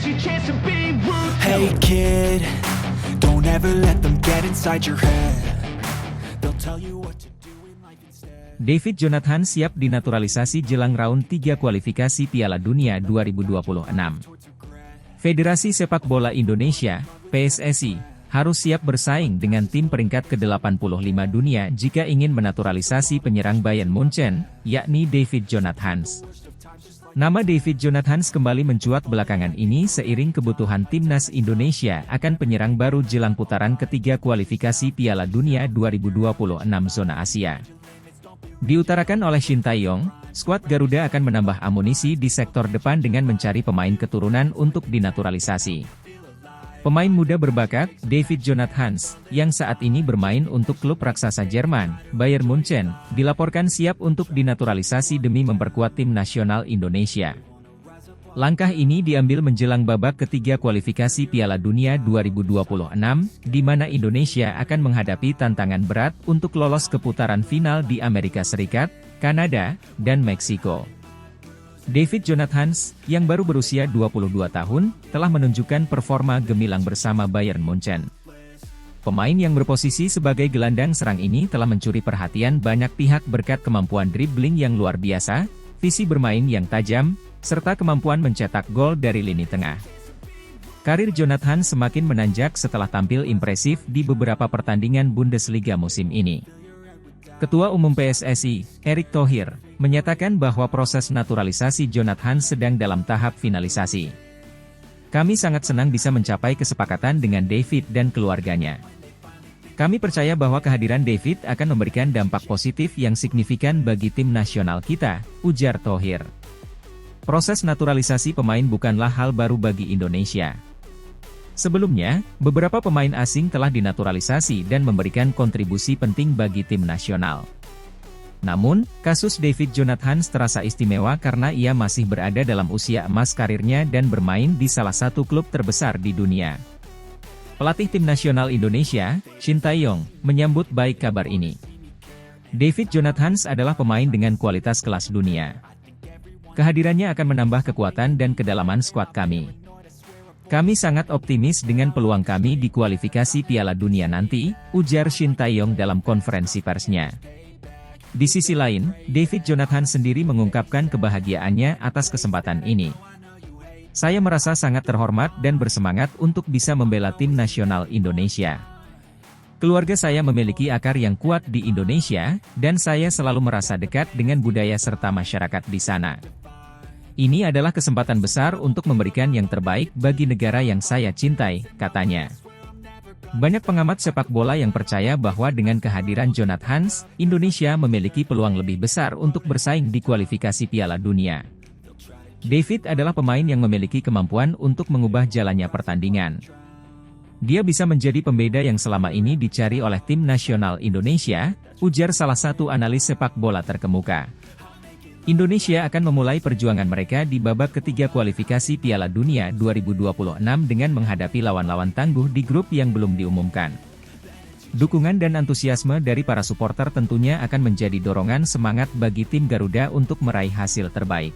Hey kid, don't ever let them get inside your head. They'll tell you what to do in life instead. David Jonathan siap dinaturalisasi jelang round 3 kualifikasi Piala Dunia 2026. Federasi Sepak Bola Indonesia, PSSI, harus siap bersaing dengan tim peringkat ke-85 dunia jika ingin menaturalisasi penyerang Bayern Munchen, yakni David Jonathan. Nama David Jonathan kembali mencuat belakangan ini seiring kebutuhan timnas Indonesia akan penyerang baru jelang putaran ketiga kualifikasi Piala Dunia 2026 zona Asia. Diutarakan oleh Shin Tae-yong, skuad Garuda akan menambah amunisi di sektor depan dengan mencari pemain keturunan untuk dinaturalisasi. Pemain muda berbakat, David Jonathan, yang saat ini bermain untuk klub raksasa Jerman, Bayern Munchen, dilaporkan siap untuk dinaturalisasi demi memperkuat tim nasional Indonesia. Langkah ini diambil menjelang babak ketiga kualifikasi Piala Dunia 2026, di mana Indonesia akan menghadapi tantangan berat untuk lolos ke putaran final di Amerika Serikat, Kanada, dan Meksiko. David Jonathan, yang baru berusia 22 tahun, telah menunjukkan performa gemilang bersama Bayern Munchen. Pemain yang berposisi sebagai gelandang serang ini telah mencuri perhatian banyak pihak berkat kemampuan dribbling yang luar biasa, visi bermain yang tajam, serta kemampuan mencetak gol dari lini tengah. Karir Jonathan semakin menanjak setelah tampil impresif di beberapa pertandingan Bundesliga musim ini. Ketua Umum PSSI, Erick Thohir, menyatakan bahwa proses naturalisasi Jonathan sedang dalam tahap finalisasi. Kami sangat senang bisa mencapai kesepakatan dengan David dan keluarganya. Kami percaya bahwa kehadiran David akan memberikan dampak positif yang signifikan bagi tim nasional kita, ujar Thohir. Proses naturalisasi pemain bukanlah hal baru bagi Indonesia. Sebelumnya, beberapa pemain asing telah dinaturalisasi dan memberikan kontribusi penting bagi tim nasional. Namun, kasus David Jonathan terasa istimewa karena ia masih berada dalam usia emas karirnya dan bermain di salah satu klub terbesar di dunia. Pelatih tim nasional Indonesia, Shin Tae-yong, menyambut baik kabar ini. David Jonathan adalah pemain dengan kualitas kelas dunia. Kehadirannya akan menambah kekuatan dan kedalaman skuad kami. Kami sangat optimis dengan peluang kami di kualifikasi Piala Dunia nanti, ujar Shin Tae-yong dalam konferensi persnya. Di sisi lain, David Jonathan sendiri mengungkapkan kebahagiaannya atas kesempatan ini. Saya merasa sangat terhormat dan bersemangat untuk bisa membela tim nasional Indonesia. Keluarga saya memiliki akar yang kuat di Indonesia, dan saya selalu merasa dekat dengan budaya serta masyarakat di sana. Ini adalah kesempatan besar untuk memberikan yang terbaik bagi negara yang saya cintai, katanya. Banyak pengamat sepak bola yang percaya bahwa dengan kehadiran Jonathan, Indonesia memiliki peluang lebih besar untuk bersaing di kualifikasi Piala Dunia. David adalah pemain yang memiliki kemampuan untuk mengubah jalannya pertandingan. Dia bisa menjadi pembeda yang selama ini dicari oleh tim nasional Indonesia, ujar salah satu analis sepak bola terkemuka. Indonesia akan memulai perjuangan mereka di babak ketiga kualifikasi Piala Dunia 2026 dengan menghadapi lawan-lawan tangguh di grup yang belum diumumkan. Dukungan dan antusiasme dari para supporter tentunya akan menjadi dorongan semangat bagi tim Garuda untuk meraih hasil terbaik.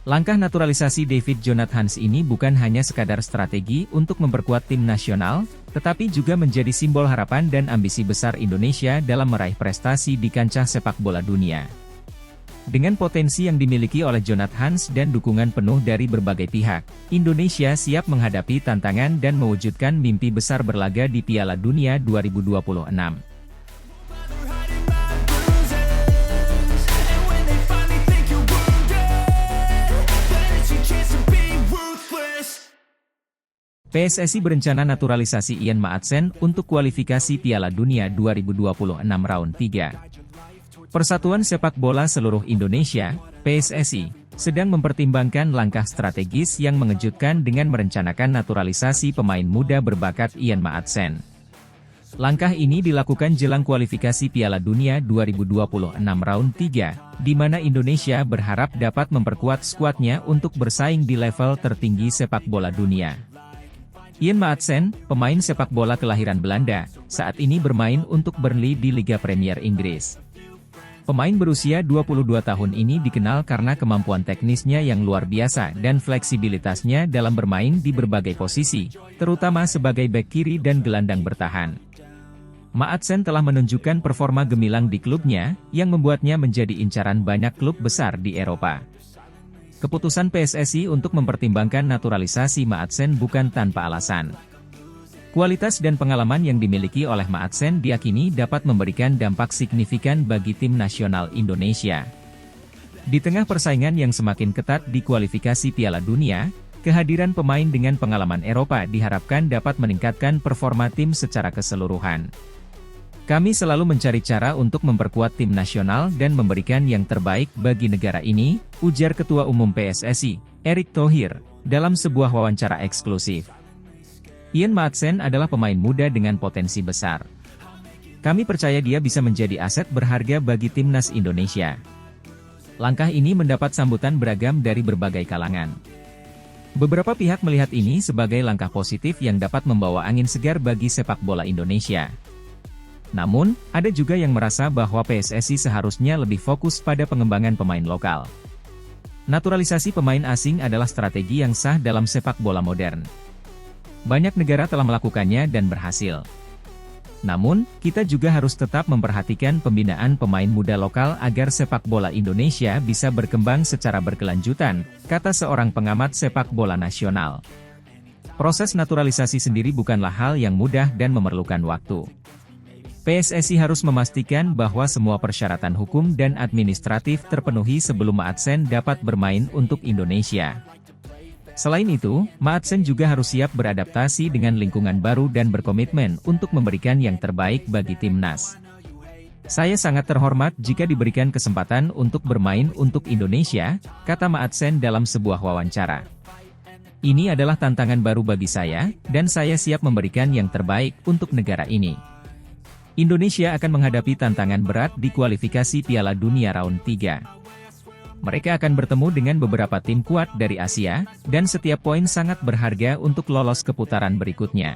Langkah naturalisasi David Jonathan ini bukan hanya sekadar strategi untuk memperkuat tim nasional, tetapi juga menjadi simbol harapan dan ambisi besar Indonesia dalam meraih prestasi di kancah sepak bola dunia. Dengan potensi yang dimiliki oleh Jonathan dan dukungan penuh dari berbagai pihak, Indonesia siap menghadapi tantangan dan mewujudkan mimpi besar berlaga di Piala Dunia 2026. PSSI berencana naturalisasi Ian Maatsen untuk kualifikasi Piala Dunia 2026 round 3. Persatuan Sepak Bola Seluruh Indonesia, PSSI, sedang mempertimbangkan langkah strategis yang mengejutkan dengan merencanakan naturalisasi pemain muda berbakat Ian Maatsen. Langkah ini dilakukan jelang kualifikasi Piala Dunia 2026 round 3, di mana Indonesia berharap dapat memperkuat skuadnya untuk bersaing di level tertinggi sepak bola dunia. Ian Maatsen, pemain sepak bola kelahiran Belanda, saat ini bermain untuk Burnley di Liga Premier Inggris. Pemain berusia 22 tahun ini dikenal karena kemampuan teknisnya yang luar biasa dan fleksibilitasnya dalam bermain di berbagai posisi, terutama sebagai bek kiri dan gelandang bertahan. Maatsen telah menunjukkan performa gemilang di klubnya, yang membuatnya menjadi incaran banyak klub besar di Eropa. Keputusan PSSI untuk mempertimbangkan naturalisasi Maatsen bukan tanpa alasan. Kualitas dan pengalaman yang dimiliki oleh Maatsen diakini dapat memberikan dampak signifikan bagi tim nasional Indonesia. Di tengah persaingan yang semakin ketat di kualifikasi Piala Dunia, kehadiran pemain dengan pengalaman Eropa diharapkan dapat meningkatkan performa tim secara keseluruhan. Kami selalu mencari cara untuk memperkuat tim nasional dan memberikan yang terbaik bagi negara ini, ujar Ketua Umum PSSI, Erick Thohir, dalam sebuah wawancara eksklusif. Ian Maatsen adalah pemain muda dengan potensi besar. Kami percaya dia bisa menjadi aset berharga bagi timnas Indonesia. Langkah ini mendapat sambutan beragam dari berbagai kalangan. Beberapa pihak melihat ini sebagai langkah positif yang dapat membawa angin segar bagi sepak bola Indonesia. Namun, ada juga yang merasa bahwa PSSI seharusnya lebih fokus pada pengembangan pemain lokal. Naturalisasi pemain asing adalah strategi yang sah dalam sepak bola modern. Banyak negara telah melakukannya dan berhasil. Namun, kita juga harus tetap memperhatikan pembinaan pemain muda lokal agar sepak bola Indonesia bisa berkembang secara berkelanjutan, kata seorang pengamat sepak bola nasional. Proses naturalisasi sendiri bukanlah hal yang mudah dan memerlukan waktu. PSSI harus memastikan bahwa semua persyaratan hukum dan administratif terpenuhi sebelum Maatsen dapat bermain untuk Indonesia. Selain itu, Maatsen juga harus siap beradaptasi dengan lingkungan baru dan berkomitmen untuk memberikan yang terbaik bagi timnas. Saya sangat terhormat jika diberikan kesempatan untuk bermain untuk Indonesia, kata Maatsen dalam sebuah wawancara. Ini adalah tantangan baru bagi saya, dan saya siap memberikan yang terbaik untuk negara ini. Indonesia akan menghadapi tantangan berat di kualifikasi Piala Dunia Round 3. Mereka akan bertemu dengan beberapa tim kuat dari Asia, dan setiap poin sangat berharga untuk lolos ke putaran berikutnya.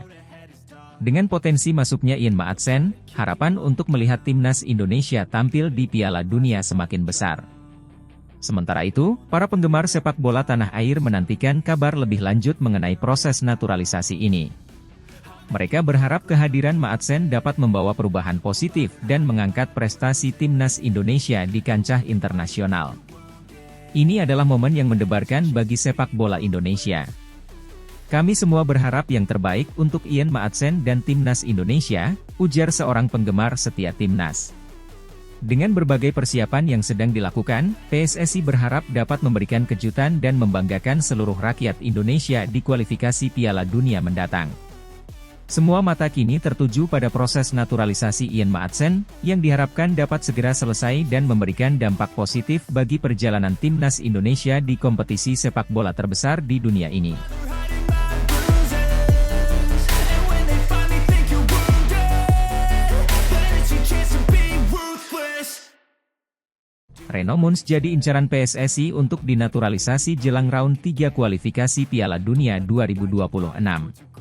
Dengan potensi masuknya Ian Maatsen, harapan untuk melihat timnas Indonesia tampil di Piala Dunia semakin besar. Sementara itu, para penggemar sepak bola tanah air menantikan kabar lebih lanjut mengenai proses naturalisasi ini. Mereka berharap kehadiran Maatsen dapat membawa perubahan positif dan mengangkat prestasi timnas Indonesia di kancah internasional. Ini adalah momen yang mendebarkan bagi sepak bola Indonesia. Kami semua berharap yang terbaik untuk Ian Maatsen dan timnas Indonesia, ujar seorang penggemar setia timnas. Dengan berbagai persiapan yang sedang dilakukan, PSSI berharap dapat memberikan kejutan dan membanggakan seluruh rakyat Indonesia di kualifikasi Piala Dunia mendatang. Semua mata kini tertuju pada proses naturalisasi Ian Maatsen, yang diharapkan dapat segera selesai dan memberikan dampak positif bagi perjalanan timnas Indonesia di kompetisi sepak bola terbesar di dunia ini. Reno Muns jadi incaran PSSI untuk dinaturalisasi jelang round 3 kualifikasi Piala Dunia 2026.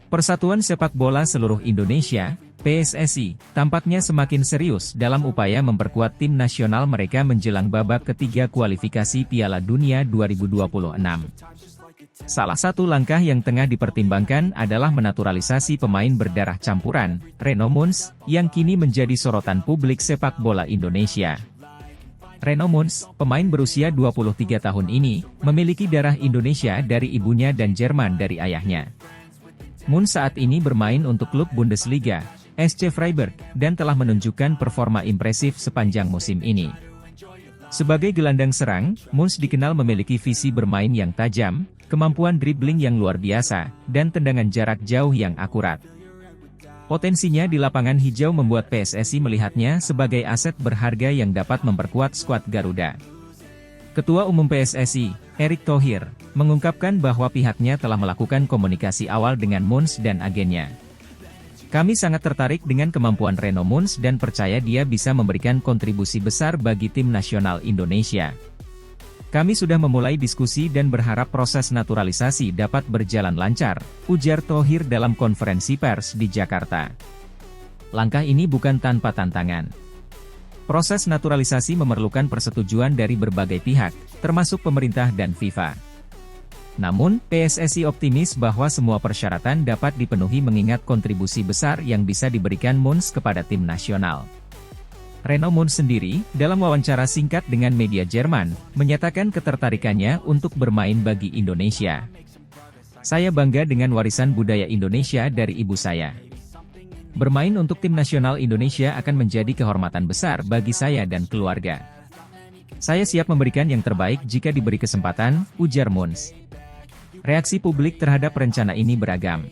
Persatuan Sepak Bola Seluruh Indonesia, PSSI, tampaknya semakin serius dalam upaya memperkuat tim nasional mereka menjelang babak ketiga kualifikasi Piala Dunia 2026. Salah satu langkah yang tengah dipertimbangkan adalah menaturalisasi pemain berdarah campuran, Reno Muns, yang kini menjadi sorotan publik sepak bola Indonesia. Reno Muns, pemain berusia 23 tahun ini, memiliki darah Indonesia dari ibunya dan Jerman dari ayahnya. Muns saat ini bermain untuk klub Bundesliga, SC Freiburg, dan telah menunjukkan performa impresif sepanjang musim ini. Sebagai gelandang serang, Muns dikenal memiliki visi bermain yang tajam, kemampuan dribbling yang luar biasa, dan tendangan jarak jauh yang akurat. Potensinya di lapangan hijau membuat PSSI melihatnya sebagai aset berharga yang dapat memperkuat skuad Garuda. Ketua Umum PSSI, Erick Thohir, mengungkapkan bahwa pihaknya telah melakukan komunikasi awal dengan Muns dan agennya. Kami sangat tertarik dengan kemampuan Reno Muns dan percaya dia bisa memberikan kontribusi besar bagi tim nasional Indonesia. Kami sudah memulai diskusi dan berharap proses naturalisasi dapat berjalan lancar, ujar Thohir dalam konferensi pers di Jakarta. Langkah ini bukan tanpa tantangan. Proses naturalisasi memerlukan persetujuan dari berbagai pihak, termasuk pemerintah dan FIFA. Namun, PSSI optimis bahwa semua persyaratan dapat dipenuhi mengingat kontribusi besar yang bisa diberikan Mons kepada tim nasional. Reno Mons sendiri, dalam wawancara singkat dengan media Jerman, menyatakan ketertarikannya untuk bermain bagi Indonesia. "Saya bangga dengan warisan budaya Indonesia dari ibu saya. Bermain untuk tim nasional Indonesia akan menjadi kehormatan besar bagi saya dan keluarga. Saya siap memberikan yang terbaik jika diberi kesempatan," ujar Mons. Reaksi publik terhadap rencana ini beragam.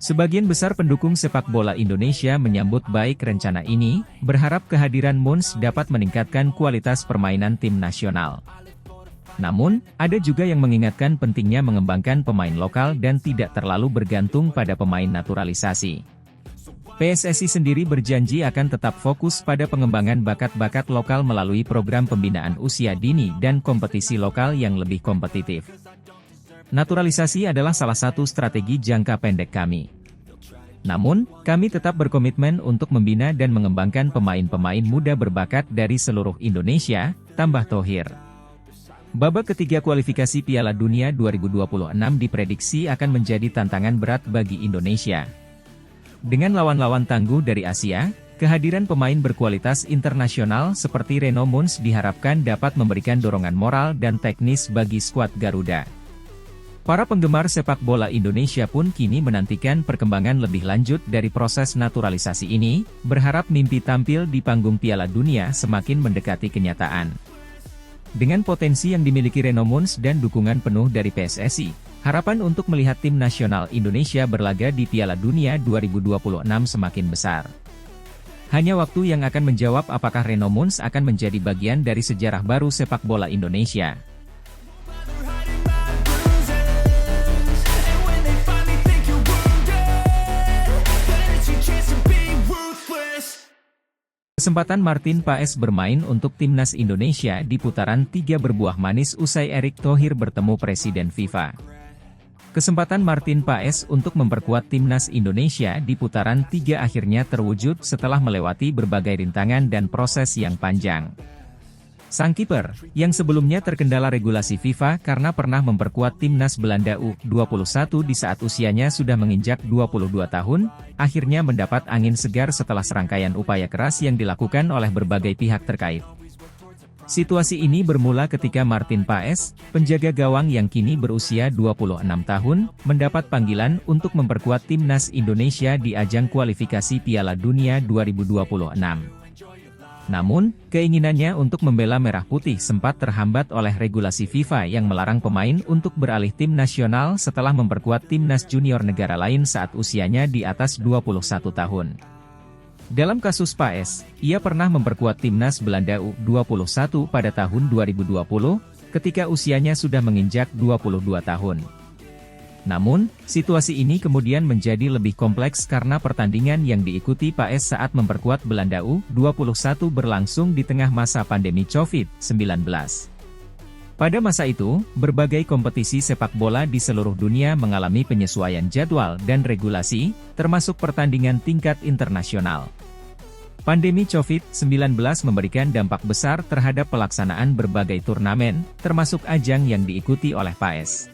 Sebagian besar pendukung sepak bola Indonesia menyambut baik rencana ini, berharap kehadiran Mons dapat meningkatkan kualitas permainan tim nasional. Namun, ada juga yang mengingatkan pentingnya mengembangkan pemain lokal dan tidak terlalu bergantung pada pemain naturalisasi. PSSI sendiri berjanji akan tetap fokus pada pengembangan bakat-bakat lokal melalui program pembinaan usia dini dan kompetisi lokal yang lebih kompetitif. "Naturalisasi adalah salah satu strategi jangka pendek kami. Namun, kami tetap berkomitmen untuk membina dan mengembangkan pemain-pemain muda berbakat dari seluruh Indonesia," tambah Thohir. Babak ketiga kualifikasi Piala Dunia 2026 diprediksi akan menjadi tantangan berat bagi Indonesia. Dengan lawan-lawan tangguh dari Asia, kehadiran pemain berkualitas internasional seperti Reno Mons diharapkan dapat memberikan dorongan moral dan teknis bagi skuad Garuda. Para penggemar sepak bola Indonesia pun kini menantikan perkembangan lebih lanjut dari proses naturalisasi ini, berharap mimpi tampil di panggung Piala Dunia semakin mendekati kenyataan. Dengan potensi yang dimiliki Reno Mons dan dukungan penuh dari PSSI, harapan untuk melihat tim nasional Indonesia berlaga di Piala Dunia 2026 semakin besar. Hanya waktu yang akan menjawab apakah Reno Mons akan menjadi bagian dari sejarah baru sepak bola Indonesia. Kesempatan Martin Paes bermain untuk timnas Indonesia di putaran 3 berbuah manis usai Erick Thohir bertemu Presiden FIFA. Kesempatan Martin Paes untuk memperkuat timnas Indonesia di putaran 3 akhirnya terwujud setelah melewati berbagai rintangan dan proses yang panjang. Sang kiper, yang sebelumnya terkendala regulasi FIFA karena pernah memperkuat timnas Belanda U21 di saat usianya sudah menginjak 22 tahun, akhirnya mendapat angin segar setelah serangkaian upaya keras yang dilakukan oleh berbagai pihak terkait. Situasi ini bermula ketika Martin Paes, penjaga gawang yang kini berusia 26 tahun, mendapat panggilan untuk memperkuat timnas Indonesia di ajang kualifikasi Piala Dunia 2026. Namun, keinginannya untuk membela Merah Putih sempat terhambat oleh regulasi FIFA yang melarang pemain untuk beralih tim nasional setelah memperkuat timnas junior negara lain saat usianya di atas 21 tahun. Dalam kasus Paes, ia pernah memperkuat timnas Belanda U21 pada tahun 2020, ketika usianya sudah menginjak 22 tahun. Namun, situasi ini kemudian menjadi lebih kompleks karena pertandingan yang diikuti Paes saat memperkuat Belanda U21 berlangsung di tengah masa pandemi COVID-19. Pada masa itu, berbagai kompetisi sepak bola di seluruh dunia mengalami penyesuaian jadwal dan regulasi, termasuk pertandingan tingkat internasional. Pandemi COVID-19 memberikan dampak besar terhadap pelaksanaan berbagai turnamen, termasuk ajang yang diikuti oleh Paes.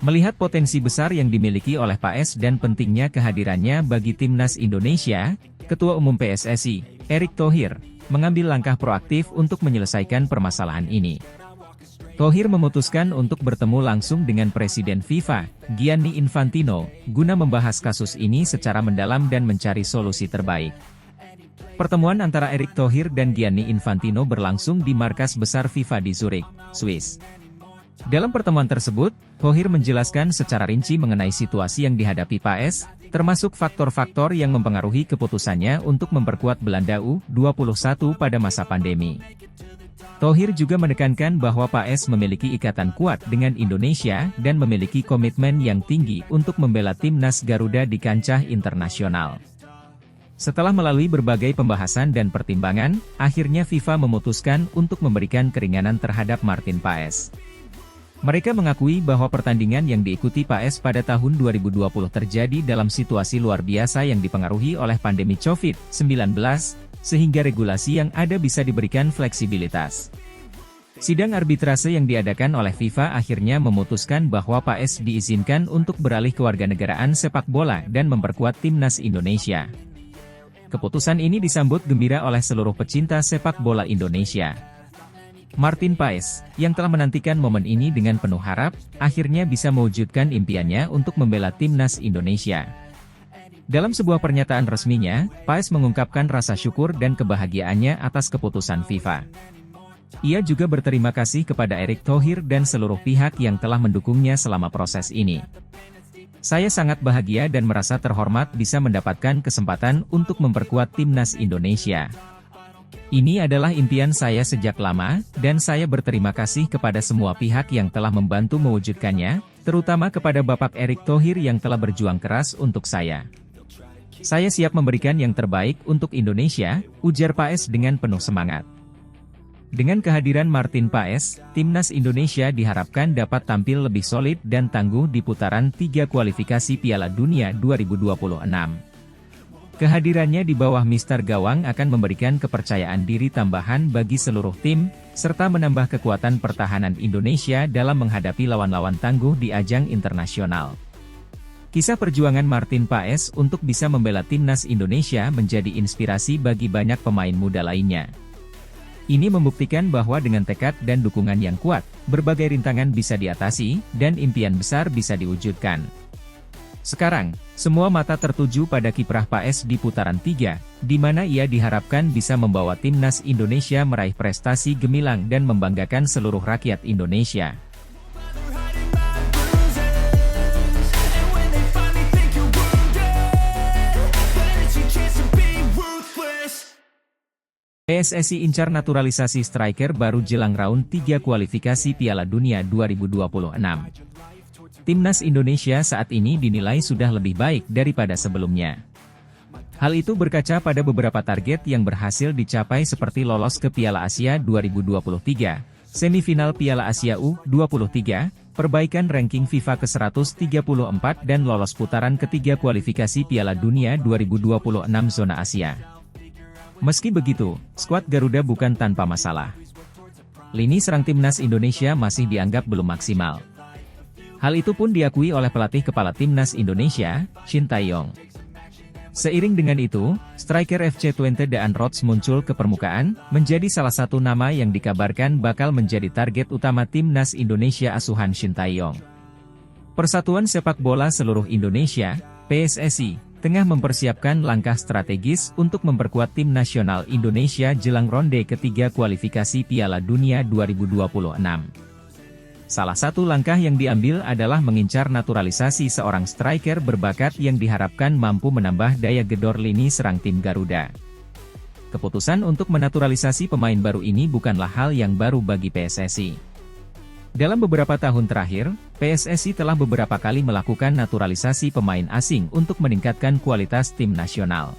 Melihat potensi besar yang dimiliki oleh Paes dan pentingnya kehadirannya bagi timnas Indonesia, Ketua Umum PSSI, Erick Thohir, mengambil langkah proaktif untuk menyelesaikan permasalahan ini. Thohir memutuskan untuk bertemu langsung dengan Presiden FIFA, Gianni Infantino, guna membahas kasus ini secara mendalam dan mencari solusi terbaik. Pertemuan antara Erick Thohir dan Gianni Infantino berlangsung di markas besar FIFA di Zurich, Swiss. Dalam pertemuan tersebut, Thohir menjelaskan secara rinci mengenai situasi yang dihadapi Paes, termasuk faktor-faktor yang mempengaruhi keputusannya untuk memperkuat Belanda U21 pada masa pandemi. Thohir juga menekankan bahwa Paes memiliki ikatan kuat dengan Indonesia dan memiliki komitmen yang tinggi untuk membela timnas Garuda di kancah internasional. Setelah melalui berbagai pembahasan dan pertimbangan, akhirnya FIFA memutuskan untuk memberikan keringanan terhadap Martin Paes. Mereka mengakui bahwa pertandingan yang diikuti Paes pada tahun 2020 terjadi dalam situasi luar biasa yang dipengaruhi oleh pandemi COVID-19, sehingga regulasi yang ada bisa diberikan fleksibilitas. Sidang arbitrase yang diadakan oleh FIFA akhirnya memutuskan bahwa PAES diizinkan untuk beralih kewarganegaraan sepak bola dan memperkuat timnas Indonesia. Keputusan ini disambut gembira oleh seluruh pecinta sepak bola Indonesia. Martin Paes, yang telah menantikan momen ini dengan penuh harap, akhirnya bisa mewujudkan impiannya untuk membela timnas Indonesia. Dalam sebuah pernyataan resminya, Paes mengungkapkan rasa syukur dan kebahagiaannya atas keputusan FIFA. Ia juga berterima kasih kepada Erick Thohir dan seluruh pihak yang telah mendukungnya selama proses ini. Saya sangat bahagia dan merasa terhormat bisa mendapatkan kesempatan untuk memperkuat timnas Indonesia. Ini adalah impian saya sejak lama, dan saya berterima kasih kepada semua pihak yang telah membantu mewujudkannya, terutama kepada Bapak Erick Thohir yang telah berjuang keras untuk saya. Saya siap memberikan yang terbaik untuk Indonesia, ujar Paes dengan penuh semangat. Dengan kehadiran Martin Paes, timnas Indonesia diharapkan dapat tampil lebih solid dan tangguh di putaran 3 kualifikasi Piala Dunia 2026. Kehadirannya di bawah Mister Gawang akan memberikan kepercayaan diri tambahan bagi seluruh tim, serta menambah kekuatan pertahanan Indonesia dalam menghadapi lawan-lawan tangguh di ajang internasional. Kisah perjuangan Martin Paes untuk bisa membela timnas Indonesia menjadi inspirasi bagi banyak pemain muda lainnya. Ini membuktikan bahwa dengan tekad dan dukungan yang kuat, berbagai rintangan bisa diatasi, dan impian besar bisa diwujudkan. Sekarang, semua mata tertuju pada kiprah Paes di putaran 3, di mana ia diharapkan bisa membawa timnas Indonesia meraih prestasi gemilang dan membanggakan seluruh rakyat Indonesia. PSSI incar naturalisasi striker baru jelang round 3 kualifikasi Piala Dunia 2026. Timnas Indonesia saat ini dinilai sudah lebih baik daripada sebelumnya. Hal itu berkaca pada beberapa target yang berhasil dicapai seperti lolos ke Piala Asia 2023, semifinal Piala Asia U23, perbaikan ranking FIFA ke-134 dan lolos putaran ketiga kualifikasi Piala Dunia 2026 zona Asia. Meski begitu, skuad Garuda bukan tanpa masalah. Lini serang timnas Indonesia masih dianggap belum maksimal. Hal itu pun diakui oleh pelatih kepala timnas Indonesia, Shin Tae-yong. Seiring dengan itu, striker FC Twente Daan Rots muncul ke permukaan, menjadi salah satu nama yang dikabarkan bakal menjadi target utama timnas Indonesia asuhan Shin Tae-yong. Persatuan Sepak Bola Seluruh Indonesia, PSSI, tengah mempersiapkan langkah strategis untuk memperkuat tim nasional Indonesia jelang ronde ketiga kualifikasi Piala Dunia 2026. Salah satu langkah yang diambil adalah mengincar naturalisasi seorang striker berbakat yang diharapkan mampu menambah daya gedor lini serang tim Garuda. Keputusan untuk menaturalisasi pemain baru ini bukanlah hal yang baru bagi PSSI. Dalam beberapa tahun terakhir, PSSI telah beberapa kali melakukan naturalisasi pemain asing untuk meningkatkan kualitas tim nasional.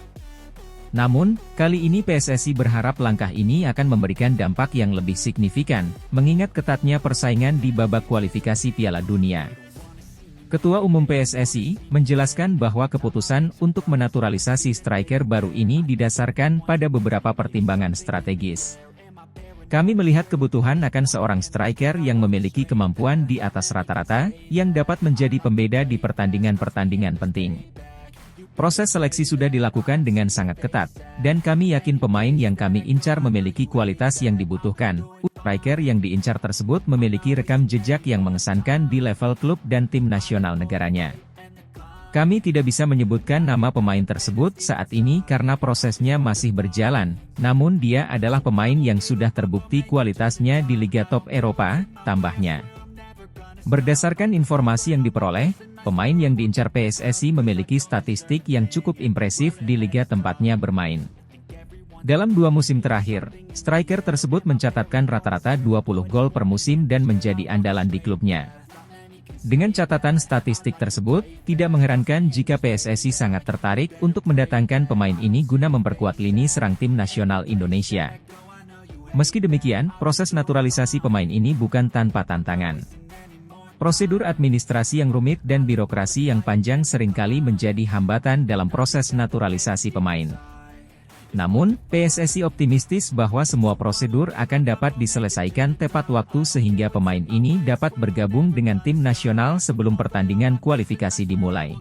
Namun, kali ini PSSI berharap langkah ini akan memberikan dampak yang lebih signifikan, mengingat ketatnya persaingan di babak kualifikasi Piala Dunia. Ketua Umum PSSI, menjelaskan bahwa keputusan untuk menaturalisasi striker baru ini didasarkan pada beberapa pertimbangan strategis. Kami melihat kebutuhan akan seorang striker yang memiliki kemampuan di atas rata-rata, yang dapat menjadi pembeda di pertandingan-pertandingan penting. Proses seleksi sudah dilakukan dengan sangat ketat, dan kami yakin pemain yang kami incar memiliki kualitas yang dibutuhkan. Striker yang diincar tersebut memiliki rekam jejak yang mengesankan di level klub dan tim nasional negaranya. Kami tidak bisa menyebutkan nama pemain tersebut saat ini karena prosesnya masih berjalan, namun dia adalah pemain yang sudah terbukti kualitasnya di Liga Top Eropa, tambahnya. Berdasarkan informasi yang diperoleh, pemain yang diincar PSSI memiliki statistik yang cukup impresif di liga tempatnya bermain. Dalam 2 musim terakhir, striker tersebut mencatatkan rata-rata 20 gol per musim dan menjadi andalan di klubnya. Dengan catatan statistik tersebut, tidak mengherankan jika PSSI sangat tertarik untuk mendatangkan pemain ini guna memperkuat lini serang tim nasional Indonesia. Meski demikian, proses naturalisasi pemain ini bukan tanpa tantangan. Prosedur administrasi yang rumit dan birokrasi yang panjang seringkali menjadi hambatan dalam proses naturalisasi pemain. Namun, PSSI optimistis bahwa semua prosedur akan dapat diselesaikan tepat waktu sehingga pemain ini dapat bergabung dengan tim nasional sebelum pertandingan kualifikasi dimulai.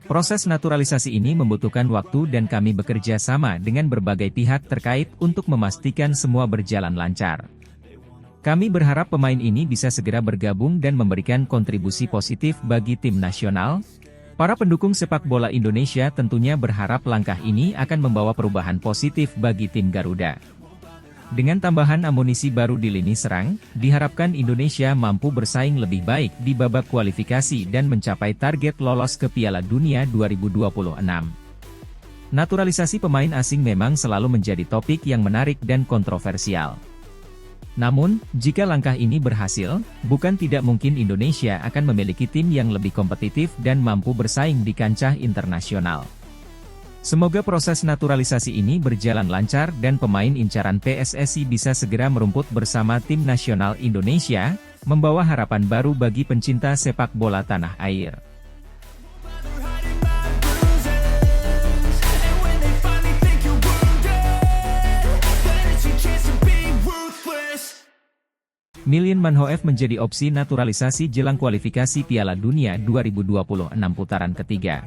Proses naturalisasi ini membutuhkan waktu dan kami bekerja sama dengan berbagai pihak terkait untuk memastikan semua berjalan lancar. Kami berharap pemain ini bisa segera bergabung dan memberikan kontribusi positif bagi tim nasional. Para pendukung sepak bola Indonesia tentunya berharap langkah ini akan membawa perubahan positif bagi tim Garuda. Dengan tambahan amunisi baru di lini serang, diharapkan Indonesia mampu bersaing lebih baik di babak kualifikasi dan mencapai target lolos ke Piala Dunia 2026. Naturalisasi pemain asing memang selalu menjadi topik yang menarik dan kontroversial. Namun, jika langkah ini berhasil, bukan tidak mungkin Indonesia akan memiliki tim yang lebih kompetitif dan mampu bersaing di kancah internasional. Semoga proses naturalisasi ini berjalan lancar dan pemain incaran PSSI bisa segera merumput bersama tim nasional Indonesia, membawa harapan baru bagi pencinta sepak bola tanah air. Milian Manhoef menjadi opsi naturalisasi jelang kualifikasi Piala Dunia 2026 putaran ketiga.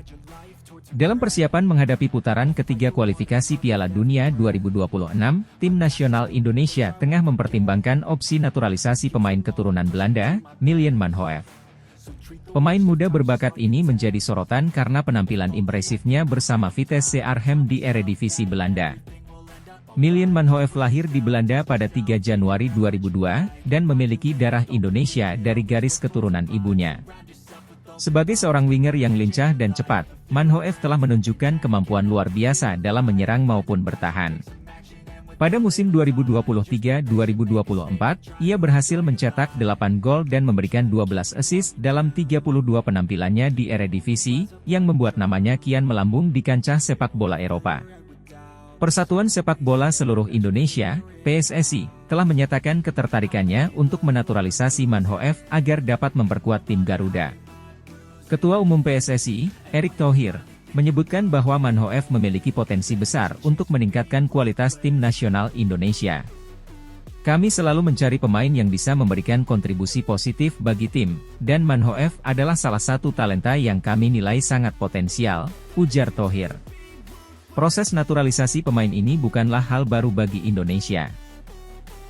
Dalam persiapan menghadapi putaran ketiga kualifikasi Piala Dunia 2026, tim nasional Indonesia tengah mempertimbangkan opsi naturalisasi pemain keturunan Belanda, Milian Manhoef. Pemain muda berbakat ini menjadi sorotan karena penampilan impresifnya bersama Vitesse Arnhem di Eredivisie Belanda. Milian Manhoef lahir di Belanda pada 3 Januari 2002, dan memiliki darah Indonesia dari garis keturunan ibunya. Sebagai seorang winger yang lincah dan cepat, Manhoef telah menunjukkan kemampuan luar biasa dalam menyerang maupun bertahan. Pada musim 2023-2024, ia berhasil mencetak 8 gol dan memberikan 12 assist dalam 32 penampilannya di Eredivisie, yang membuat namanya kian melambung di kancah sepak bola Eropa. Persatuan Sepak Bola Seluruh Indonesia, PSSI, telah menyatakan ketertarikannya untuk menaturalisasi Manhoef agar dapat memperkuat tim Garuda. Ketua Umum PSSI, Erick Thohir, menyebutkan bahwa Manhoef memiliki potensi besar untuk meningkatkan kualitas tim nasional Indonesia. Kami selalu mencari pemain yang bisa memberikan kontribusi positif bagi tim, dan Manhoef adalah salah satu talenta yang kami nilai sangat potensial, ujar Thohir. Proses naturalisasi pemain ini bukanlah hal baru bagi Indonesia.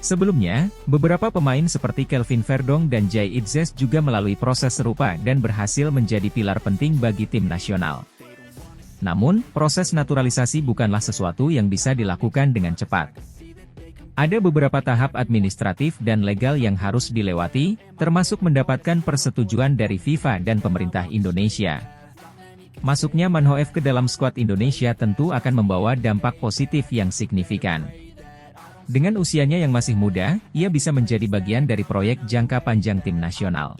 Sebelumnya, beberapa pemain seperti Kelvin Verdong dan Jay Itzes juga melalui proses serupa dan berhasil menjadi pilar penting bagi tim nasional. Namun, proses naturalisasi bukanlah sesuatu yang bisa dilakukan dengan cepat. Ada beberapa tahap administratif dan legal yang harus dilewati, termasuk mendapatkan persetujuan dari FIFA dan pemerintah Indonesia. Masuknya Manhoef ke dalam skuad Indonesia tentu akan membawa dampak positif yang signifikan. Dengan usianya yang masih muda, ia bisa menjadi bagian dari proyek jangka panjang tim nasional.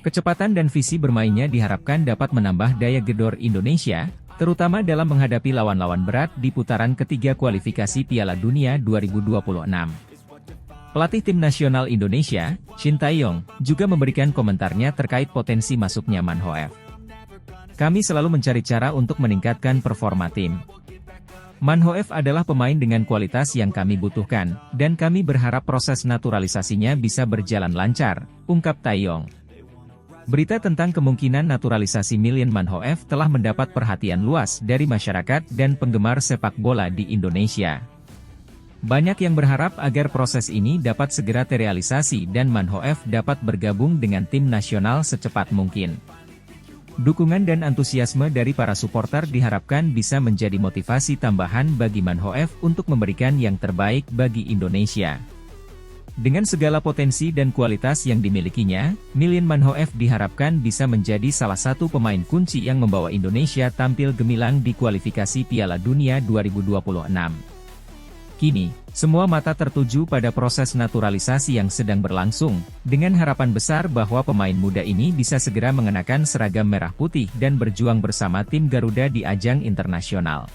Kecepatan dan visi bermainnya diharapkan dapat menambah daya gedor Indonesia, terutama dalam menghadapi lawan-lawan berat di putaran ketiga kualifikasi Piala Dunia 2026. Pelatih tim nasional Indonesia, Shin Tae-yong, juga memberikan komentarnya terkait potensi masuknya Manhoef. Kami selalu mencari cara untuk meningkatkan performa tim. Manhoef adalah pemain dengan kualitas yang kami butuhkan, dan kami berharap proses naturalisasinya bisa berjalan lancar, ungkap Tae-yong. Berita tentang kemungkinan naturalisasi Milian Manhoef telah mendapat perhatian luas dari masyarakat dan penggemar sepak bola di Indonesia. Banyak yang berharap agar proses ini dapat segera terrealisasi dan Manhoef dapat bergabung dengan tim nasional secepat mungkin. Dukungan dan antusiasme dari para supporter diharapkan bisa menjadi motivasi tambahan bagi Manhoef untuk memberikan yang terbaik bagi Indonesia. Dengan segala potensi dan kualitas yang dimilikinya, Milian Manhoef diharapkan bisa menjadi salah satu pemain kunci yang membawa Indonesia tampil gemilang di kualifikasi Piala Dunia 2026. Kini, semua mata tertuju pada proses naturalisasi yang sedang berlangsung, dengan harapan besar bahwa pemain muda ini bisa segera mengenakan seragam merah putih dan berjuang bersama tim Garuda di ajang internasional.